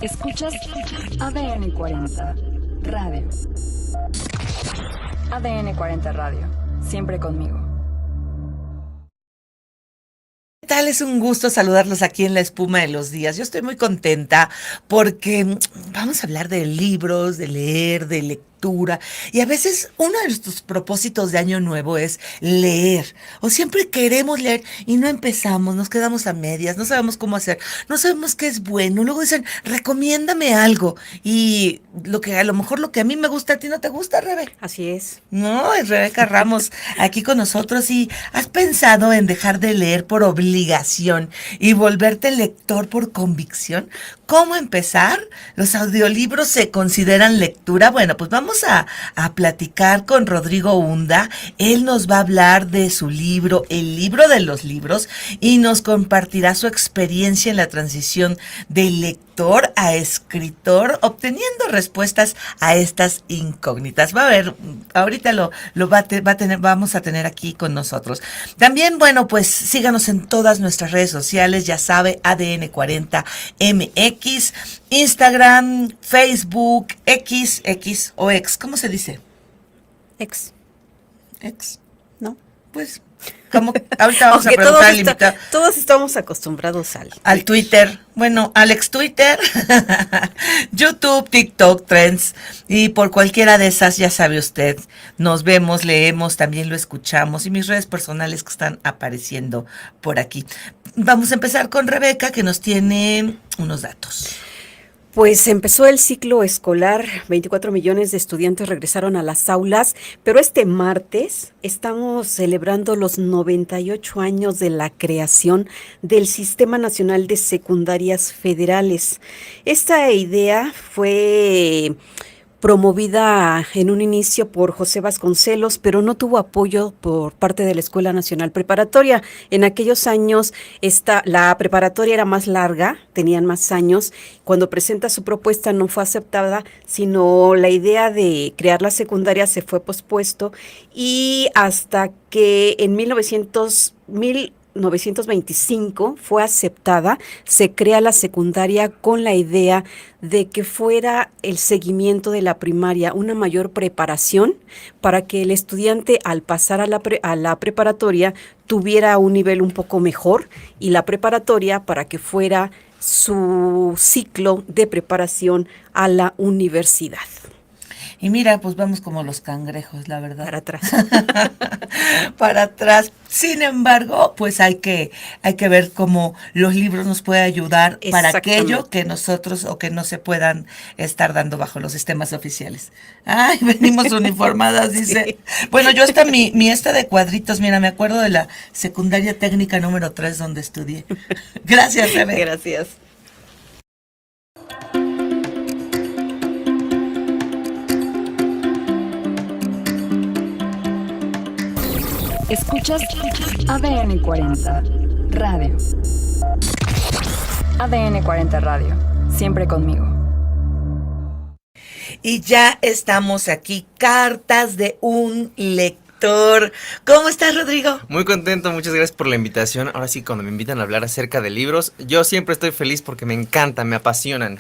Escuchas ADN 40 Radio. ADN 40 Radio. Siempre conmigo. ¿Qué tal? Es un gusto saludarlos aquí en La Espuma de los Días. Yo estoy muy contenta porque vamos a hablar de libros, de leer, de lectura. Y a veces uno de nuestros propósitos de año nuevo es leer. O siempre queremos leer y no empezamos, nos quedamos a medias, no sabemos cómo hacer, no sabemos qué es bueno. Luego dicen, recomiéndame algo. Y a lo mejor lo que a mí me gusta, a ti no te gusta, Rebe. Así es. No, es Rebeca Ramos aquí con nosotros. ¿Y has pensado en dejar de leer por obligación y volverte lector por convicción? ¿Cómo empezar? ¿Los audiolibros se consideran lectura? Bueno, pues vamos a platicar con Rodrigo Hunda. Él nos va a hablar de su libro, El libro de los libros, y nos compartirá su experiencia en la transición de lector a escritor, obteniendo respuestas a estas incógnitas. Va a ver, ahorita vamos a tener aquí con nosotros. También, bueno, pues síganos en todas nuestras redes sociales, ya sabe, ADN 40 MX, Instagram, Facebook, X o X, ¿cómo se dice? X. ¿No? Pues, como ahorita vamos a preguntar al invitado. Todos estamos acostumbrados al Twitter. Bueno, Alex Twitter, YouTube, TikTok, Trends, y por cualquiera de esas, ya sabe usted, nos vemos, leemos, también lo escuchamos, y mis redes personales que están apareciendo por aquí. Vamos a empezar con Rebeca, que nos tiene unos datos. Pues empezó el ciclo escolar, 24 millones de estudiantes regresaron a las aulas, pero este martes estamos celebrando los 98 años de la creación del Sistema Nacional de Secundarias Federales. Esta idea fue promovida en un inicio por José Vasconcelos, pero no tuvo apoyo por parte de la Escuela Nacional Preparatoria. En aquellos años la preparatoria era más larga, tenían más años. Cuando presenta su propuesta no fue aceptada, sino la idea de crear la secundaria se fue pospuesto, y hasta que en 1925 fue aceptada, se crea la secundaria con la idea de que fuera el seguimiento de la primaria, una mayor preparación para que el estudiante al pasar a la preparatoria tuviera un nivel un poco mejor, y la preparatoria para que fuera su ciclo de preparación a la universidad. Y mira, pues vamos como los cangrejos, la verdad. Para atrás. Para atrás. Sin embargo, pues hay que ver cómo los libros nos pueden ayudar para aquello que nosotros o que no se puedan estar dando bajo los sistemas oficiales. Ay, venimos uniformadas, dice. Sí. Bueno, yo hasta mi esta de cuadritos, mira, me acuerdo de la secundaria técnica número 3 donde estudié. Gracias, Rebe. Gracias. Escuchas ADN 40 Radio. ADN 40 Radio. Siempre conmigo. Y ya estamos aquí, cartas de un lector. ¿Cómo estás, Rodrigo? Muy contento, muchas gracias por la invitación. Ahora sí, cuando me invitan a hablar acerca de libros, yo siempre estoy feliz porque me encantan, me apasionan.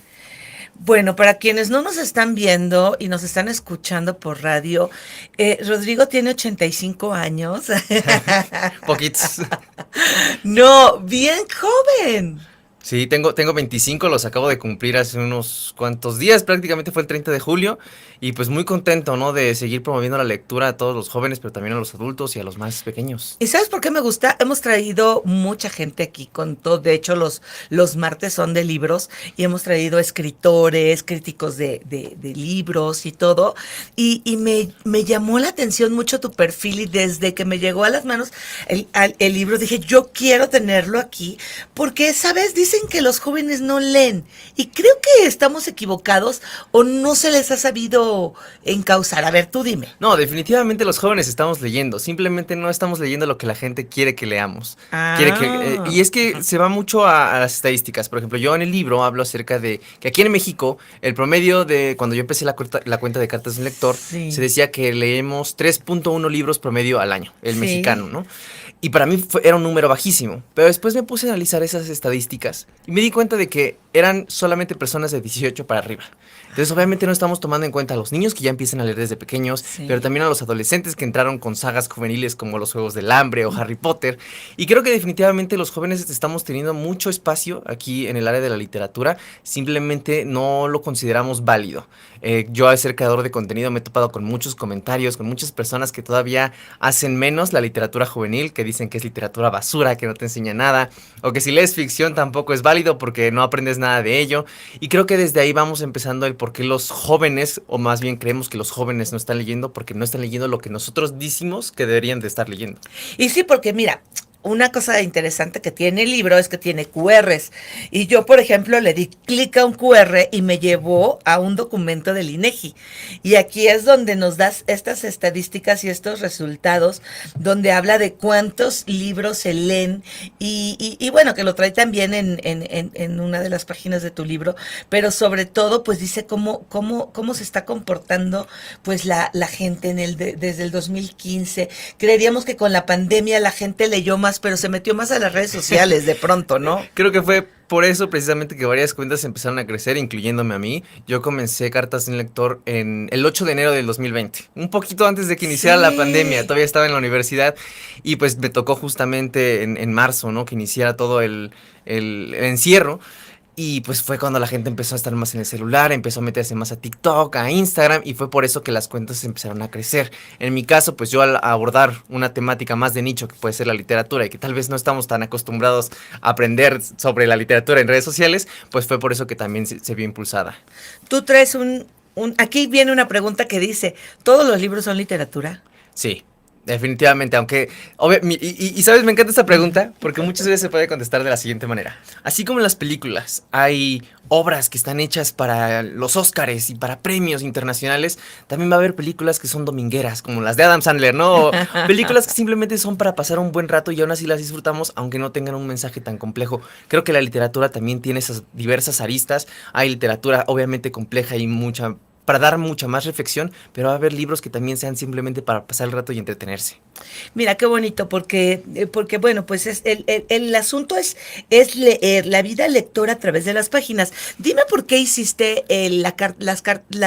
Bueno, para quienes no nos están viendo y nos están escuchando por radio, Rodrigo tiene 85 años. Poquitos. No, bien joven. Sí, tengo 25, los acabo de cumplir hace unos cuantos días, prácticamente fue el 30 de julio, y pues muy contento, ¿no? De seguir promoviendo la lectura a todos los jóvenes, pero también a los adultos y a los más pequeños. ¿Y sabes por qué me gusta? Hemos traído mucha gente aquí con todo. De hecho, los martes son de libros y hemos traído escritores, críticos de libros y todo. Y me llamó la atención mucho tu perfil y desde que me llegó a las manos el libro dije, yo quiero tenerlo aquí porque, ¿sabes? Dicen que los jóvenes no leen y creo que estamos equivocados o no se les ha sabido encauzar. A ver, tú dime. No, definitivamente los jóvenes estamos leyendo, simplemente no estamos leyendo lo que la gente quiere que leamos. Y es que se va mucho a las estadísticas. Por ejemplo, yo en el libro hablo acerca de que aquí en México, el promedio de cuando yo empecé la cuenta de cartas de un lector, Sí. se decía que leemos 3.1 libros promedio al año, el Sí. mexicano, ¿no? Y para mí era un número bajísimo, pero después me puse a analizar esas estadísticas y me di cuenta de que eran solamente personas de 18 para arriba. Entonces obviamente no estamos tomando en cuenta a los niños que ya empiezan a leer desde pequeños, Sí. pero también a los adolescentes que entraron con sagas juveniles como Los Juegos del Hambre o Harry Potter. Y creo que definitivamente los jóvenes estamos teniendo mucho espacio aquí en el área de la literatura, simplemente no lo consideramos válido. Yo al ser creador de contenido me he topado con muchos comentarios, con muchas personas que todavía hacen menos la literatura juvenil, que dicen que es literatura basura, que no te enseña nada, o que si lees ficción tampoco es válido porque no aprendes nada de ello. Y creo que desde ahí vamos empezando el por qué los jóvenes, o más bien creemos que los jóvenes no están leyendo, porque no están leyendo lo que nosotros decimos que deberían de estar leyendo. Y sí, porque mira, una cosa interesante que tiene el libro es que tiene QRs. Y yo, por ejemplo, le di clic a un QR y me llevó a un documento del INEGI. Y aquí es donde nos das estas estadísticas y estos resultados, donde habla de cuántos libros se leen. Y bueno, que lo trae también en una de las páginas de tu libro, pero sobre todo, pues dice cómo se está comportando pues la gente desde el 2015. Creeríamos que con la pandemia la gente leyó más, pero se metió más a las redes sociales de pronto, ¿no? Creo que fue por eso precisamente que varias cuentas empezaron a crecer, incluyéndome a mí. Yo comencé Cartas de un Lector en el 8 de enero del 2020, un poquito antes de que iniciara la pandemia. Todavía estaba en la universidad y pues me tocó justamente en marzo, ¿no? Que iniciara todo el encierro. Y pues fue cuando la gente empezó a estar más en el celular, empezó a meterse más a TikTok, a Instagram, y fue por eso que las cuentas empezaron a crecer. En mi caso, pues yo al abordar una temática más de nicho, que puede ser la literatura, y que tal vez no estamos tan acostumbrados a aprender sobre la literatura en redes sociales, pues fue por eso que también se vio impulsada. Tú traes aquí viene una pregunta que dice, ¿todos los libros son literatura? Sí. Definitivamente, aunque y sabes, me encanta esta pregunta porque muchas veces se puede contestar de la siguiente manera. Así como en las películas hay obras que están hechas para los Óscares y para premios internacionales, también va a haber películas que son domingueras, como las de Adam Sandler, ¿no? O películas que simplemente son para pasar un buen rato y aún así las disfrutamos, aunque no tengan un mensaje tan complejo. Creo que la literatura también tiene esas diversas aristas. Hay literatura obviamente compleja y para dar mucha más reflexión, pero va a haber libros que también sean simplemente para pasar el rato y entretenerse. Mira, qué bonito, porque bueno, pues el asunto es leer la vida lectora a través de las páginas. Dime por qué hiciste la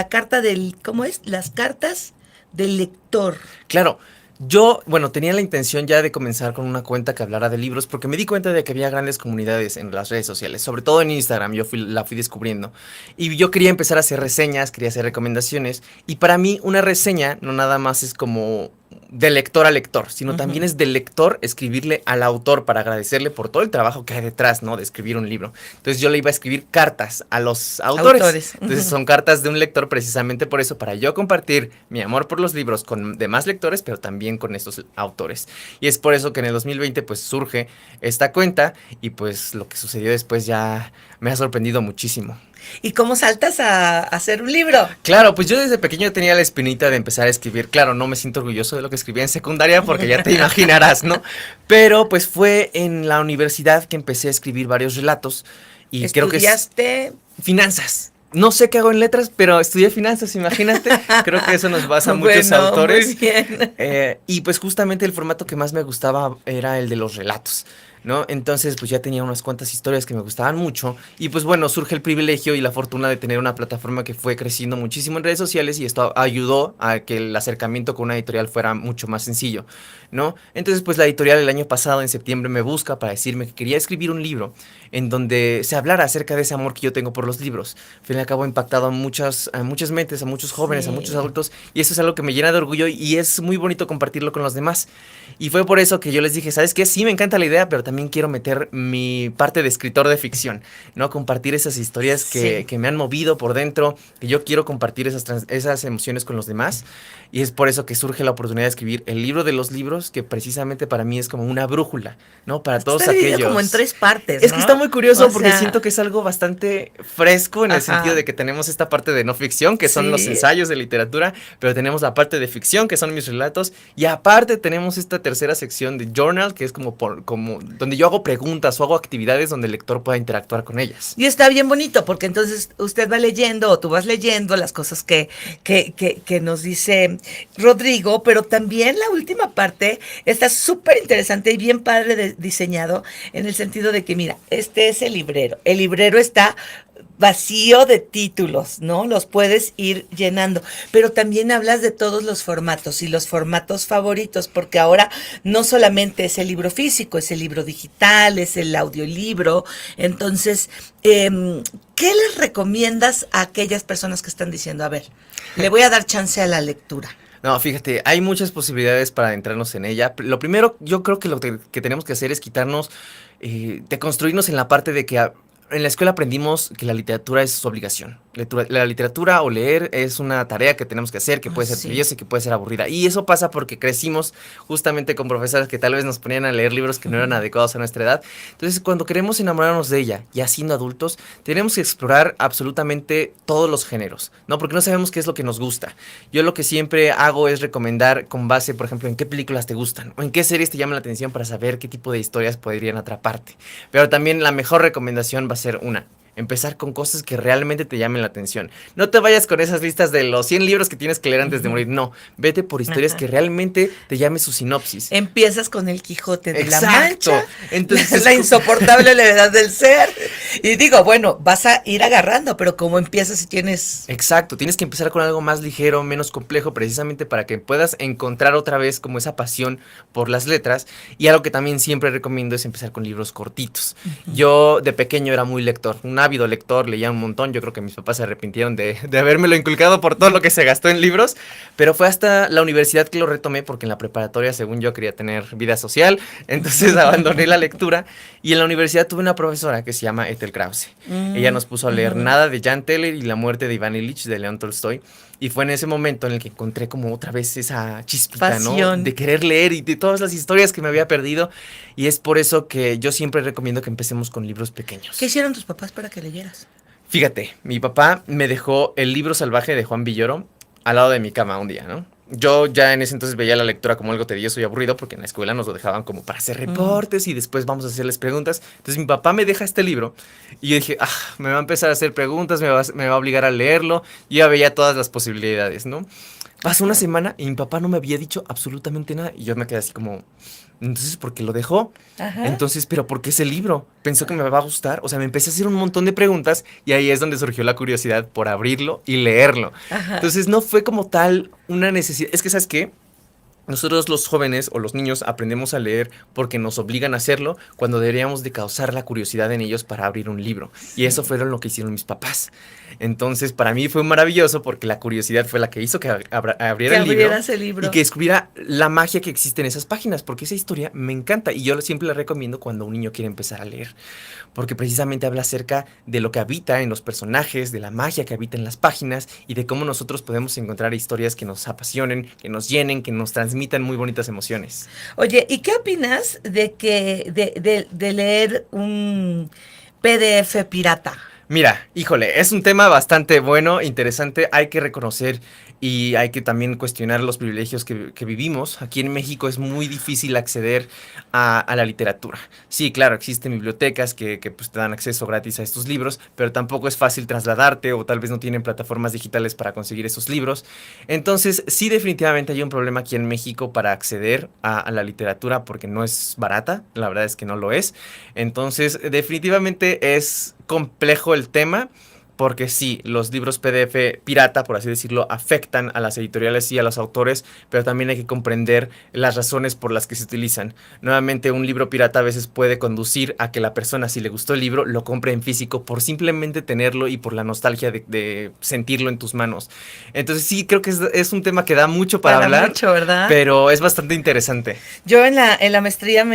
carta del, ¿cómo es? Las cartas del lector. Claro. Yo, tenía la intención ya de comenzar con una cuenta que hablara de libros porque me di cuenta de que había grandes comunidades en las redes sociales, sobre todo en Instagram, la fui descubriendo. Y yo quería empezar a hacer reseñas, quería hacer recomendaciones, y para mí una reseña no nada más es como de lector a lector, sino también es de lector escribirle al autor para agradecerle por todo el trabajo que hay detrás, ¿no? De escribir un libro. Entonces yo le iba a escribir cartas a los autores. Entonces son cartas de un lector precisamente por eso, para yo compartir mi amor por los libros con demás lectores, pero también con estos autores. Y es por eso que en el 2020 pues surge esta cuenta y pues lo que sucedió después ya me ha sorprendido muchísimo. ¿Y cómo saltas a hacer un libro? Claro, pues yo desde pequeño tenía la espinita de empezar a escribir. Claro, no me siento orgulloso de lo que escribía en secundaria porque ya te imaginarás, ¿no? Pero pues fue en la universidad que empecé a escribir varios relatos y creo que ¿Estudiaste? Finanzas. No sé qué hago en letras, pero estudié finanzas, imagínate. Creo que eso nos basa a muchos autores. Muy bien. Y pues justamente el formato que más me gustaba era el de los relatos. ¿no? Entonces, pues ya tenía unas cuantas historias que me gustaban mucho y pues bueno, surge el privilegio y la fortuna de tener una plataforma que fue creciendo muchísimo en redes sociales y esto ayudó a que el acercamiento con una editorial fuera mucho más sencillo, ¿no? Entonces, pues la editorial el año pasado, en septiembre, me busca para decirme que quería escribir un libro en donde se hablara acerca de ese amor que yo tengo por los libros. Al fin y al cabo, ha impactado a muchas mentes, a muchos jóvenes, a muchos adultos, y eso es algo que me llena de orgullo y es muy bonito compartirlo con los demás. Y fue por eso que yo les dije, ¿sabes qué? Sí, me encanta la idea, pero también quiero meter mi parte de escritor de ficción, ¿no? Compartir esas historias que me han movido por dentro, que yo quiero compartir esas emociones con los demás. Y es por eso que surge la oportunidad de escribir el libro de los libros, que precisamente para mí es como una brújula, ¿no? Para todos Está dividido aquellos. como en 3 partes, Es ¿no? que está muy curioso O porque sea, siento que es algo bastante fresco en el Ajá. sentido de que tenemos esta parte de no ficción, que son Sí. los ensayos de literatura, pero tenemos la parte de ficción, que son mis relatos, y aparte tenemos esta tercera sección de journal, que es como donde yo hago preguntas o hago actividades donde el lector pueda interactuar con ellas. Y está bien bonito, porque entonces usted va leyendo, o tú vas leyendo las cosas que nos dice Rodrigo, pero también la última parte está súper interesante y bien padre diseñado, en el sentido de que, mira, este es el librero. El librero está vacío de títulos, ¿no? Los puedes ir llenando, pero también hablas de todos los formatos y los formatos favoritos, porque ahora no solamente es el libro físico, es el libro digital, es el audiolibro. Entonces, ¿qué les recomiendas a aquellas personas que están diciendo, a ver, le voy a dar chance a la lectura? No, fíjate, hay muchas posibilidades para adentrarnos en ella. Lo primero, yo creo que que tenemos que hacer es quitarnos, de construirnos en la parte de que en la escuela aprendimos que la literatura es su obligación. La literatura o leer es una tarea que tenemos que hacer, que puede ser tediosa y que puede ser aburrida. Y eso pasa porque crecimos justamente con profesores que tal vez nos ponían a leer libros que no eran adecuados a nuestra edad. Entonces, cuando queremos enamorarnos de ella, ya siendo adultos, tenemos que explorar absolutamente todos los géneros, ¿no? Porque no sabemos qué es lo que nos gusta. Yo lo que siempre hago es recomendar con base, por ejemplo, en qué películas te gustan o en qué series te llaman la atención para saber qué tipo de historias podrían atraparte. Pero también la mejor recomendación va a ser empezar con cosas que realmente te llamen la atención. No te vayas con esas listas de los 100 libros que tienes que leer antes de morir. No, vete por historias que realmente te llame su sinopsis. Empiezas con el Quijote de la Exacto. Mancha, Entonces, la insoportable levedad del ser. Y digo, bueno, vas a ir agarrando, pero como empiezas si tienes... Exacto, tienes que empezar con algo más ligero, menos complejo, precisamente para que puedas encontrar otra vez como esa pasión por las letras. Y algo que también siempre recomiendo es empezar con libros cortitos. Yo de pequeño era muy lector, un ávido lector, leía un montón. Yo creo que mis papás se arrepintieron de habérmelo inculcado por todo lo que se gastó en libros, pero fue hasta la universidad que lo retomé, porque en la preparatoria, según yo, quería tener vida social, entonces abandoné la lectura, y en la universidad tuve una profesora que se llama Ethel Krause. Ella nos puso a leer Nada de Jan Teller y La muerte de Iván Ilich de León Tolstoy, y fue en ese momento en el que encontré como otra vez esa chispita, pasión, ¿no? De querer leer y de todas las historias que me había perdido, y es por eso que yo siempre recomiendo que empecemos con libros pequeños. ¿Qué hicieron tus papás para que leyeras? Fíjate, mi papá me dejó El libro salvaje de Juan Villoro al lado de mi cama un día, ¿no? Yo ya en ese entonces veía la lectura como algo tedioso y aburrido, porque en la escuela nos lo dejaban como para hacer reportes y después vamos a hacerles preguntas. Entonces mi papá me deja este libro y yo dije, me va a empezar a hacer preguntas, me va a obligar a leerlo. Y ya veía todas las posibilidades, ¿no? Pasó una semana y mi papá no me había dicho absolutamente nada. Y yo me quedé así como, entonces, ¿por qué lo dejó? Ajá. Entonces, ¿pero por qué ese libro? ¿Pensó que me va a gustar? O sea, me empecé a hacer un montón de preguntas y ahí es donde surgió la curiosidad por abrirlo y leerlo. Ajá. Entonces, no fue como tal una necesidad. Es que, ¿sabes qué? Nosotros los jóvenes o los niños aprendemos a leer porque nos obligan a hacerlo, cuando deberíamos de causar la curiosidad en ellos para abrir un libro. Y eso fue lo que hicieron mis papás. Entonces, para mí fue maravilloso porque la curiosidad fue la que hizo que abriera el libro y que descubriera la magia que existe en esas páginas, porque esa historia me encanta y yo siempre la recomiendo cuando un niño quiere empezar a leer, porque precisamente habla acerca de lo que habita en los personajes, de la magia que habita en las páginas y de cómo nosotros podemos encontrar historias que nos apasionen, que nos llenen, que nos transmitan muy bonitas emociones. Oye, ¿y qué opinas de que de leer un PDF pirata? Mira, híjole, es un tema bastante bueno, interesante, hay que reconocer y hay que también cuestionar los privilegios que vivimos. Aquí en México es muy difícil acceder a la literatura. Sí, claro, existen bibliotecas que pues, te dan acceso gratis a estos libros, pero tampoco es fácil trasladarte o tal vez no tienen plataformas digitales para conseguir esos libros. Entonces, sí, definitivamente hay un problema aquí en México para acceder a la literatura porque no es barata, la verdad es que no lo es. Entonces, definitivamente es complejo el tema, porque sí, los libros PDF pirata, por así decirlo, afectan a las editoriales y a los autores, pero también hay que comprender las razones por las que se utilizan. Nuevamente, un libro pirata a veces puede conducir a que la persona, si le gustó el libro, lo compre en físico por simplemente tenerlo y por la nostalgia de sentirlo en tus manos. Entonces sí, creo que es un tema que da mucho para hablar, mucho, ¿verdad? pero es bastante interesante. Yo en la maestría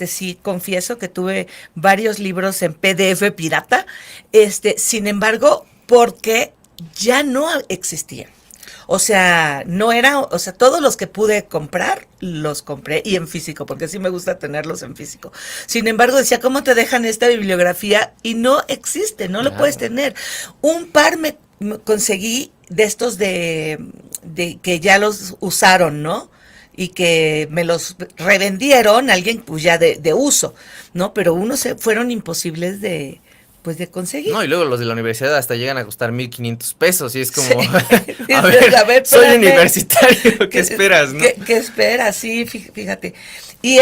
sí confieso que tuve varios libros en PDF pirata, sin embargo, porque ya no existían. O sea, no era, o sea, todos los que pude comprar, los compré y en físico, porque sí me gusta tenerlos en físico. Sin embargo, decía, ¿cómo te dejan esta bibliografía? Y no existe, no lo puedes tener. Un par me conseguí de estos de que ya los usaron, ¿no? Y que me los revendieron alguien pues ya de uso, ¿no? Pero unos fueron imposibles de conseguir. No, y luego los de la universidad hasta llegan a costar 1,500 pesos y es como, Sí. a ver, soy espérame. universitario, ¿qué esperas, no? ¿Qué esperas? Sí, fíjate. Y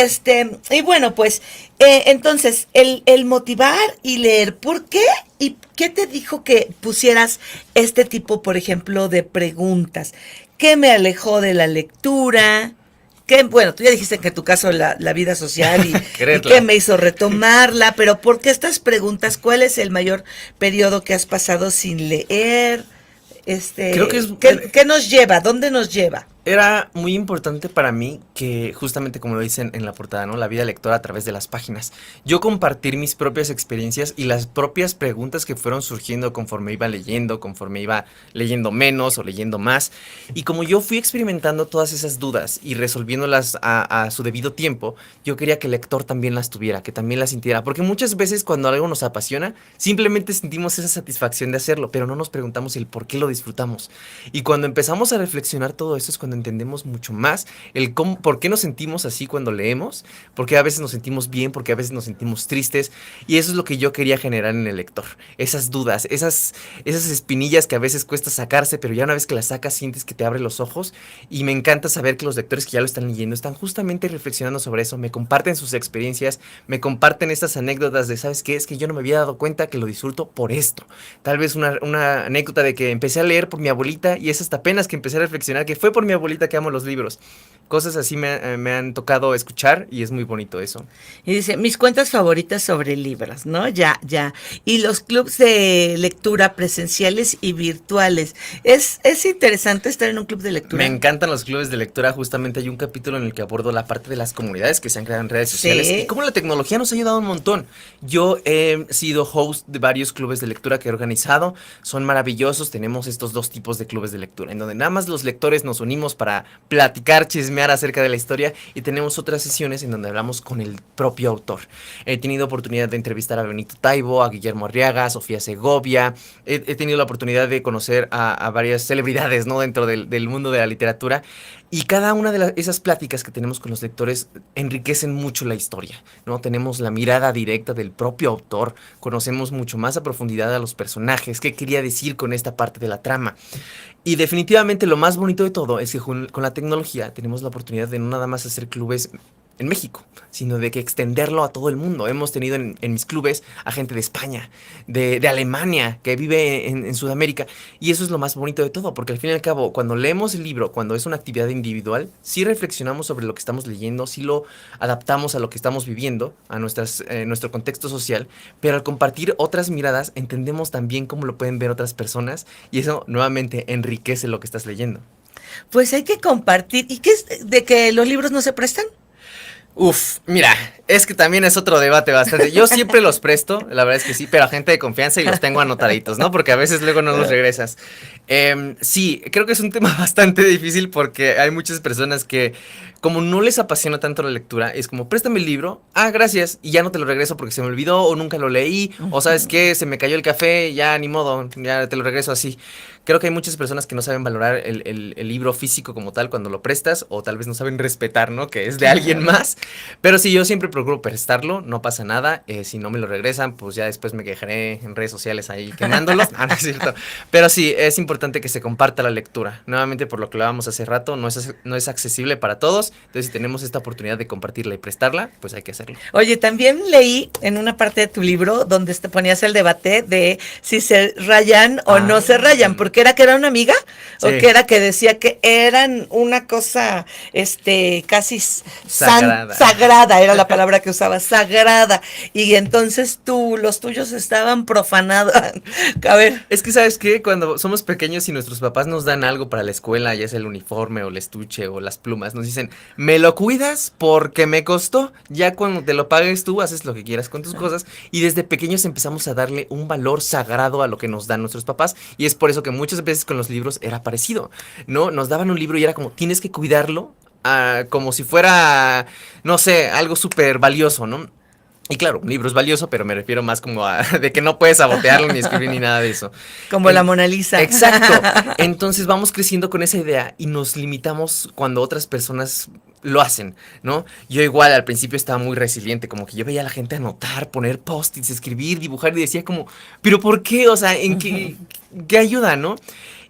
bueno, pues, entonces, el motivar y leer, ¿por qué? ¿Y qué te dijo que pusieras este tipo, por ejemplo, de preguntas? ¿Qué me alejó de la lectura? Bueno, tú ya dijiste que en tu caso la vida social y qué me hizo retomarla, pero ¿por qué estas preguntas? ¿Cuál es el mayor periodo que has pasado sin leer? Creo que ¿Qué nos lleva? ¿Dónde nos lleva? Era muy importante para mí que, justamente como lo dicen en la portada, ¿no? La vida lectora a través de las páginas. Yo compartir mis propias experiencias y las propias preguntas que fueron surgiendo conforme iba leyendo menos o leyendo más. Y como yo fui experimentando todas esas dudas y resolviéndolas a su debido tiempo, yo quería que el lector también las tuviera, que también las sintiera. Porque muchas veces cuando algo nos apasiona, simplemente sentimos esa satisfacción de hacerlo, pero no nos preguntamos el por qué lo disfrutamos. Y cuando empezamos a reflexionar todo eso es cuando entendemos mucho más por qué nos sentimos así cuando leemos, porque a veces nos sentimos bien, porque a veces nos sentimos tristes, y eso es lo que yo quería generar en el lector, esas dudas, esas espinillas que a veces cuesta sacarse, pero ya una vez que las sacas sientes que te abre los ojos, y me encanta saber que los lectores que ya lo están leyendo están justamente reflexionando sobre eso, me comparten sus experiencias, me comparten estas anécdotas de, ¿sabes qué? Es que yo no me había dado cuenta que lo disfruto por esto, tal vez una anécdota de que empecé a leer por mi abuelita, y es hasta apenas que empecé a reflexionar que fue por mi abuelita que amo los libros. Cosas así me han tocado escuchar y es muy bonito eso. Y dice, mis cuentas favoritas sobre libros, ¿no? Ya. Y los clubs de lectura presenciales y virtuales. Es interesante estar en un club de lectura. Me encantan los clubes de lectura. Justamente hay un capítulo en el que abordo la parte de las comunidades que se han creado en redes sociales y cómo la tecnología nos ha ayudado un montón. Yo he sido host de varios clubes de lectura que he organizado. Son maravillosos. Tenemos estos dos tipos de clubes de lectura, en donde nada más los lectores nos unimos para platicar, chismear acerca de la historia, y tenemos otras sesiones en donde hablamos con el propio autor. He tenido oportunidad de entrevistar a Benito Taibo, a Guillermo Arriaga, a Sofía Segovia. He tenido la oportunidad de conocer a varias celebridades, ¿no? Dentro del mundo de la literatura. Y cada una de esas pláticas que tenemos con los lectores enriquecen mucho la historia, ¿no? Tenemos la mirada directa del propio autor, conocemos mucho más a profundidad a los personajes, qué quería decir con esta parte de la trama. Y definitivamente lo más bonito de todo es que con la tecnología tenemos la oportunidad de no nada más hacer clubes en México, sino de que extenderlo a todo el mundo. Hemos tenido en mis clubes a gente de España, de Alemania, que vive en Sudamérica, y eso es lo más bonito de todo, porque al fin y al cabo, cuando leemos el libro, cuando es una actividad individual, sí reflexionamos sobre lo que estamos leyendo, sí lo adaptamos a lo que estamos viviendo, a nuestro contexto social, pero al compartir otras miradas, entendemos también cómo lo pueden ver otras personas, y eso nuevamente enriquece lo que estás leyendo. Pues hay que compartir. ¿Y qué es de que los libros no se prestan? Mira, es que también es otro debate bastante. Yo siempre los presto, la verdad es que sí, pero a gente de confianza y los tengo anotaditos, ¿no? Porque a veces luego no los regresas. Sí, creo que es un tema bastante difícil porque hay muchas personas que como no les apasiona tanto la lectura, es como, préstame el libro, ah, gracias, y ya no te lo regreso porque se me olvidó o nunca lo leí, o sabes qué, se me cayó el café, ya ni modo, ya te lo regreso así. Creo que hay muchas personas que no saben valorar el libro físico como tal cuando lo prestas, o tal vez no saben respetar, ¿no? Que es de alguien más. Pero sí, yo siempre procuro prestarlo, no pasa nada. Si no me lo regresan, pues ya después me quejaré en redes sociales ahí quemándolos. No, no es cierto. Pero sí, es importante que se comparta la lectura. Nuevamente, por lo que hablábamos hace rato, no es accesible para todos. Entonces, si tenemos esta oportunidad de compartirla y prestarla, pues hay que hacerlo. Oye, también leí en una parte de tu libro donde te ponías el debate de si se rayan o no se rayan, porque era que era una amiga o Sí. que era que decía que eran una cosa casi Sagrada. sagrada, era la palabra que usaba, sagrada, y entonces los tuyos estaban profanados. A ver, Es que, ¿sabes qué? Cuando somos pequeños y nuestros papás nos dan algo para la escuela, ya sea el uniforme o el estuche o las plumas, nos dicen, ¿me lo cuidas porque me costó? Ya cuando te lo pagues tú, haces lo que quieras con tus cosas. Y desde pequeños empezamos a darle un valor sagrado a lo que nos dan nuestros papás. Y es por eso que muchas veces con los libros era parecido, ¿no? Nos daban un libro y era como, tienes que cuidarlo, como si fuera, no sé, algo súper valioso, ¿no? Y claro, un libro es valioso, pero me refiero más como a de que no puedes sabotearlo ni escribir ni nada de eso. como la Mona Lisa. Exacto. Entonces vamos creciendo con esa idea y nos limitamos cuando otras personas lo hacen, ¿no? Yo igual al principio estaba muy resiliente, como que yo veía a la gente anotar, poner post-its, escribir, dibujar y decía como, ¿pero por qué? O sea, ¿en qué ayuda, no?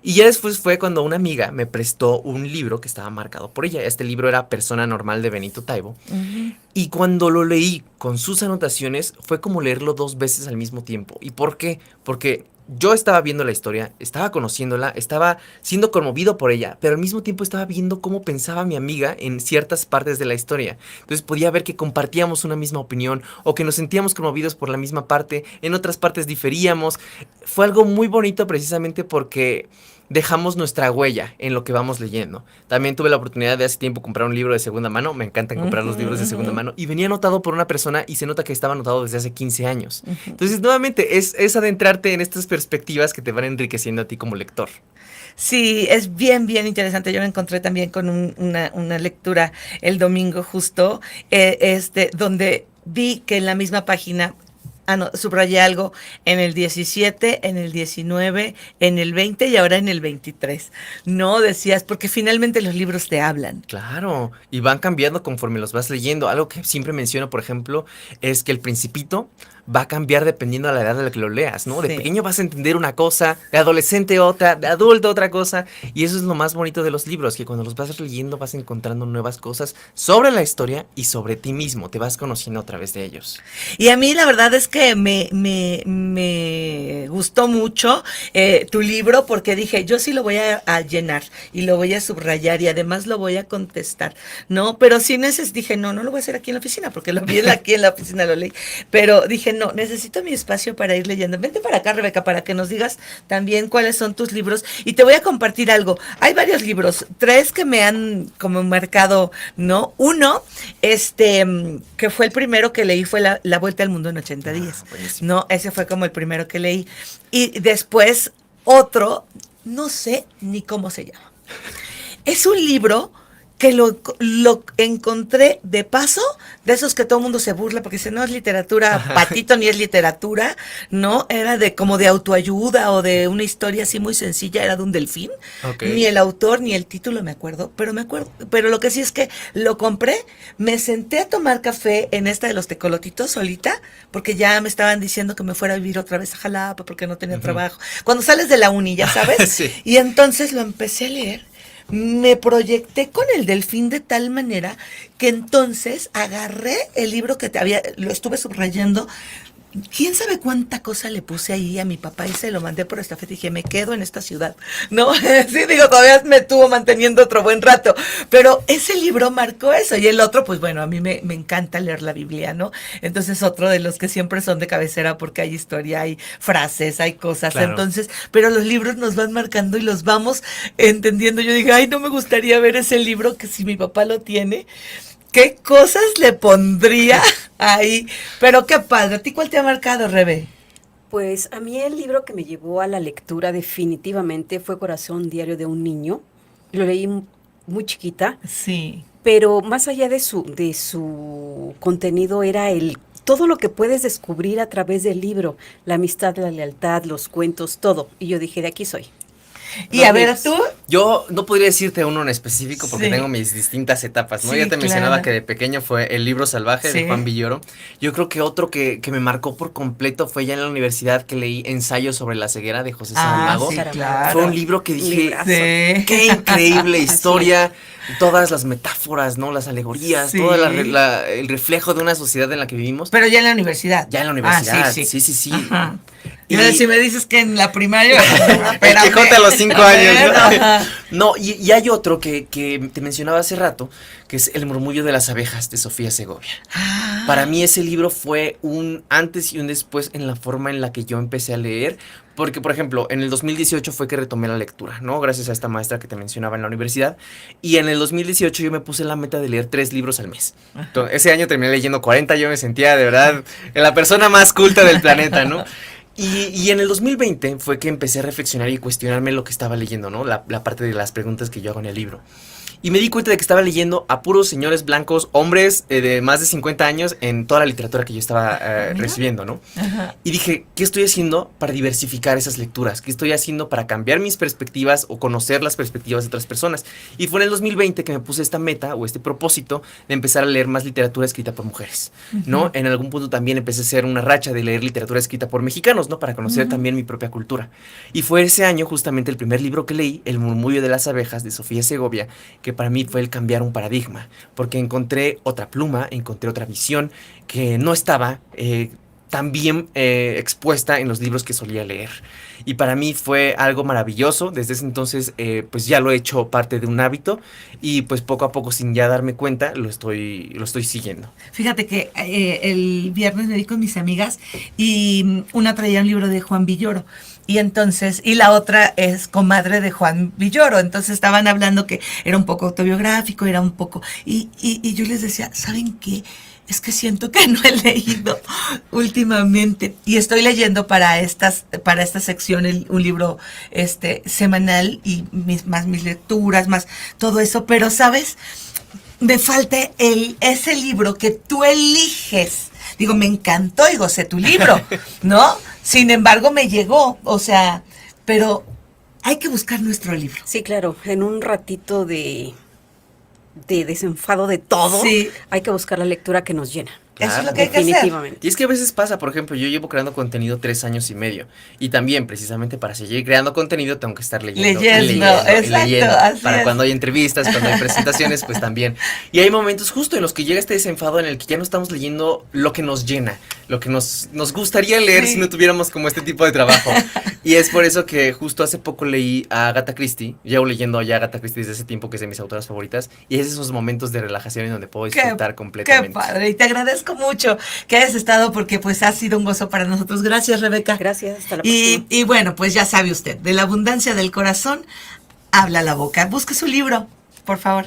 Y ya después fue cuando una amiga me prestó un libro que estaba marcado por ella. Este libro era Persona Normal de Benito Taibo. Y cuando lo leí con sus anotaciones, fue como leerlo 2 veces al mismo tiempo. ¿Y por qué? Porque yo estaba viendo la historia, estaba conociéndola, estaba siendo conmovido por ella, pero al mismo tiempo estaba viendo cómo pensaba mi amiga en ciertas partes de la historia. Entonces podía ver que compartíamos una misma opinión o que nos sentíamos conmovidos por la misma parte, en otras partes diferíamos. Fue algo muy bonito precisamente porque dejamos nuestra huella en lo que vamos leyendo. También tuve la oportunidad de hace tiempo comprar un libro de segunda mano. Me encantan comprar los libros de segunda mano. Y venía anotado por una persona y se nota que estaba anotado desde hace 15 años. Entonces, nuevamente, es adentrarte en estas perspectivas que te van enriqueciendo a ti como lector. Sí, es bien, bien interesante. Yo me encontré también con una lectura el domingo justo, donde vi que en la misma página subrayé algo en el 17, en el 19, en el 20 y ahora en el 23. No decías, porque finalmente los libros te hablan. Claro, y van cambiando conforme los vas leyendo. Algo que siempre menciono, por ejemplo, es que El Principito va a cambiar dependiendo de la edad a la que lo leas, ¿no? De Sí. pequeño vas a entender una cosa, de adolescente otra, de adulto otra cosa, y eso es lo más bonito de los libros, que cuando los vas leyendo vas encontrando nuevas cosas sobre la historia y sobre ti mismo, te vas conociendo a través de ellos. Y a mí la verdad es que me gustó mucho tu libro porque dije, yo sí lo voy a llenar y lo voy a subrayar y además lo voy a contestar, ¿no? Pero sí dije, no lo voy a hacer aquí en la oficina porque lo vi aquí en la oficina, lo leí. Pero dije, no, necesito mi espacio para ir leyendo. Vente para acá, Rebeca, para que nos digas también cuáles son tus libros. Y te voy a compartir algo. Hay varios libros, 3 que me han como marcado, ¿no? Uno, que fue el primero que leí, fue La Vuelta al Mundo en 80 días. Buenísimo. No, ese fue como el primero que leí. Y después otro, no sé ni cómo se llama. Es un libro que lo encontré de paso, de esos que todo el mundo se burla porque dice, no es literatura, patito, ni es literatura, no, era como de autoayuda o de una historia así muy sencilla, era de un delfín, Ok. ni el autor ni el título me acuerdo, pero lo que sí es que lo compré, me senté a tomar café en esta de los tecolotitos solita, porque ya me estaban diciendo que me fuera a vivir otra vez a Jalapa porque no tenía trabajo, cuando sales de la uni, ya sabes, Sí. y entonces lo empecé a leer. Me proyecté con el delfín de tal manera que entonces agarré el libro lo estuve subrayando. ¿Quién sabe cuánta cosa le puse ahí a mi papá y se lo mandé por estafeta? Y dije, me quedo en esta ciudad. No, sí, digo, todavía me estuvo manteniendo otro buen rato. Pero ese libro marcó eso. Y el otro, pues bueno, a mí me encanta leer la Biblia, ¿no? Entonces, otro de los que siempre son de cabecera porque hay historia, hay frases, hay cosas. Claro. Entonces, pero los libros nos van marcando y los vamos entendiendo. Yo dije, ay, no me gustaría ver ese libro que si mi papá lo tiene. ¿Qué cosas le pondría ahí? Pero qué padre. ¿A ti cuál te ha marcado, Rebe? Pues a mí el libro que me llevó a la lectura definitivamente fue Corazón Diario de un Niño. Lo leí muy chiquita, Sí. pero más allá de su contenido era todo lo que puedes descubrir a través del libro, la amistad, la lealtad, los cuentos, todo. Y yo dije, de aquí soy. Y a ver, tú. Yo no podría decirte uno en específico porque Sí. tengo mis distintas etapas, ¿no? Sí, Ya te mencionaba claro. que de pequeño fue El libro salvaje Sí. de Juan Villoro. Yo creo que otro que me marcó por completo fue ya en la universidad que leí Ensayo sobre la ceguera de José Saramago. Sí, Saramago. claro. Fue un libro que dije, Librazo. Sí. qué increíble Así historia, todas las metáforas, ¿no? Las alegorías, Sí. todo el reflejo de una sociedad en la que vivimos. Pero ya en la universidad. Ya en la universidad, Ah, sí. Ajá. Y- Y si me dices que en la primaria. El Quijote a los 5 años, ¿no? Ajá. No, y hay otro que te mencionaba hace rato, que es El murmullo de las abejas de Sofía Segovia. Ah. Para mí ese libro fue un antes y un después en la forma en la que yo empecé a leer, porque por ejemplo, en el 2018 fue que retomé la lectura, ¿no? Gracias a esta maestra que te mencionaba en la universidad, y en el 2018 yo me puse la meta de leer 3 libros al mes. Entonces, ese año terminé leyendo 40, yo me sentía de verdad la persona más culta del planeta, ¿no? Y en el 2020 fue que empecé a reflexionar y cuestionarme lo que estaba leyendo, ¿no? La parte de las preguntas que yo hago en el libro. Y me di cuenta de que estaba leyendo a puros señores blancos, hombres de más de 50 años en toda la literatura que yo estaba recibiendo, ¿no? Ajá. Y dije, ¿qué estoy haciendo para diversificar esas lecturas? ¿Qué estoy haciendo para cambiar mis perspectivas o conocer las perspectivas de otras personas? Y fue en el 2020 que me puse esta meta o este propósito de empezar a leer más literatura escrita por mujeres, ¿no? En algún punto también empecé a hacer una racha de leer literatura escrita por mexicanos, ¿no? Para conocer también mi propia cultura. Y fue ese año justamente el primer libro que leí, El murmullo de las abejas de Sofía Segovia, que para mí fue el cambiar un paradigma, porque encontré otra pluma, encontré otra visión que no estaba tan bien expuesta en los libros que solía leer. Y para mí fue algo maravilloso. Desde ese entonces, pues ya lo he hecho parte de un hábito y pues poco a poco, sin ya darme cuenta, lo estoy siguiendo. Fíjate que el viernes me vi con mis amigas y una traía un libro de Juan Villoro. Y entonces, y la otra es comadre de Juan Villoro. Entonces estaban hablando que era un poco autobiográfico, era un poco. Y yo les decía, ¿saben qué? Es que siento que no he leído últimamente. Y estoy leyendo para esta sección un libro semanal y mis lecturas, más todo eso. Pero, ¿sabes? Me falta ese libro que tú eliges. Digo, me encantó y gocé tu libro, ¿no? Sin embargo, me llegó, o sea, pero hay que buscar nuestro libro. Sí, claro, en un ratito de desenfado de todo, Sí. hay que buscar la lectura que nos llena. Eso es lo que hay que hacer. Definitivamente. Y es que a veces pasa, por ejemplo, yo llevo creando contenido 3 años y medio. Y también, precisamente, para seguir creando contenido, tengo que estar leyendo. Exacto, así para es. cuando hay entrevistas, cuando hay presentaciones, pues también. Y hay momentos justo en los que llega este desenfado en el que ya no estamos leyendo lo que nos llena, lo que nos gustaría leer Sí. si no tuviéramos como este tipo de trabajo. Y es por eso que justo hace poco leí a Agatha Christie. Llevo leyendo ya a Agatha Christie desde ese tiempo, que es de mis autoras favoritas. Y es esos momentos de relajación en donde puedo disfrutar completamente. Qué padre, y te agradezco mucho que hayas estado porque pues ha sido un gozo para nosotros. Gracias, Rebeca. Gracias, hasta la Y, próxima. y bueno, pues ya sabe usted, de la abundancia del corazón habla la boca. Busque su libro, por favor.